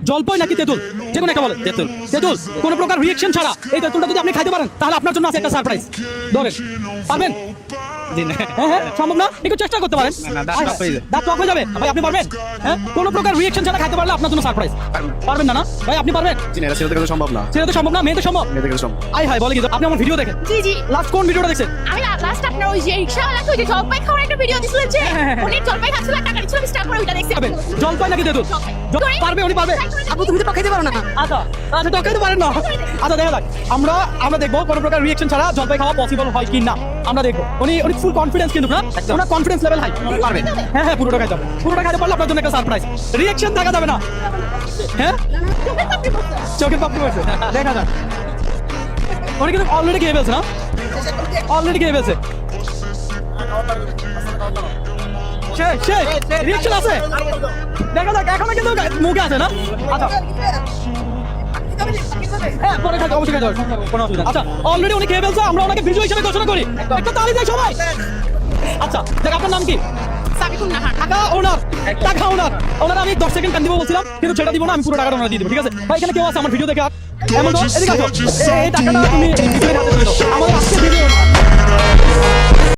জলপাই নাকি তেঁতুল, যে কোনো একটা বলেন। তেঁতুল। তেঁতুল কোনো প্রকার রিঅ্যাকশন ছাড়া এই তেঁতুলটা যদি আপনি খাইতে পারেন তাহলে আপনার জন্য আছে একটা সারপ্রাইজ। ধরেন, পারবেন? হ্যাঁ, সম্ভব না, একটু চেষ্টা করতে পারেন। দাঁত টক হয়ে যাবে ভাই, আপনি পারবেন? হ্যাঁ, কোনো প্রকার রিঅ্যাকশন ছাড়া খাইতে পারলে আপনার জন্য সারপ্রাইজ। পারবেন না? না ভাই, আপনি পারবেন? ছেলেদের সম্ভব না, ছেলেদের সম্ভব না, মেয়েদের সম্ভব। আই হাই বলে কি, আপনি আমার ভিডিও দেখেন? জি জি। লাস্ট কোন ভিডিওটা দেখছেন? আমি লাস্ট আপনার ওই যে রিকশাওয়ালা তো যে জলপাই খাওয়ার একটা ভিডিও দিছিলেন যে উনি জলপাই খাচ্ছিল টাকা দিছিল, আমি স্টার্ট করে ওইটা দেখছি। জলপাই নাকি তেঁতুল? পারবে, উনি পারবে। আপনি তুমি তো টক খাইতে পারো না। আচ্ছা আচ্ছা, টক খাইতে পারেন না। আচ্ছা দেখা যাক, আমরা দেখবো কোনো প্রকার রিঅ্যাকশন ছাড়া জলপাই খাওয়া পসিবল হয় কি না। আমরা দেখবো। উনি ফুল কনফিডেন্স কিন্তু না, ওনার কনফিডেন্স লেভেল হাই। পারবেন? হ্যাঁ, পুরোটা খাইতে হবে। পুরোটা খাইতে পারলে আপনার জন্য একটা সারপ্রাইজ। রিঅ্যাকশন থাকা যাবে না। হ্যাঁ, চোখের পাপড়ি পড়ছে, দেখা যাক। উনি কিন্তু অলরেডি খেয়ে ফেলছে না, অলরেডি খেয়ে ফেলছে। রিঅ্যাকশন আছে, দেখা যাক। এখনো কিন্তু মুখে আছে না। আচ্ছা হ্যাঁ, পরে খাইতে অবশ্যই খাইতে হবে, কোনো অসুবিধা। আচ্ছা অলরেডি উনি খেয়ে ফেলছে, আমরা ওনাকে বিজয়ী হিসেবে ঘোষণা করি। একটা তালি দেয় সবাই। আচ্ছা দেখ, আপনার নাম কি? সাবিকুন নাহার। টাকা ওনার আমি 10 সেকেন্ড টাইম দিব বলছিলাম, কিন্তু সেটা দিব না, আমি পুরো টাকাটা ওনার দিয়ে দিব। ঠিক আছে ভাই, এখানে কেউ আছে আমার ভিডিও দেখে? এমন এদিকে আসো, এই টাকাটা তুমি হাতে তুলে দাও। আমাদের আজকে ভিডিও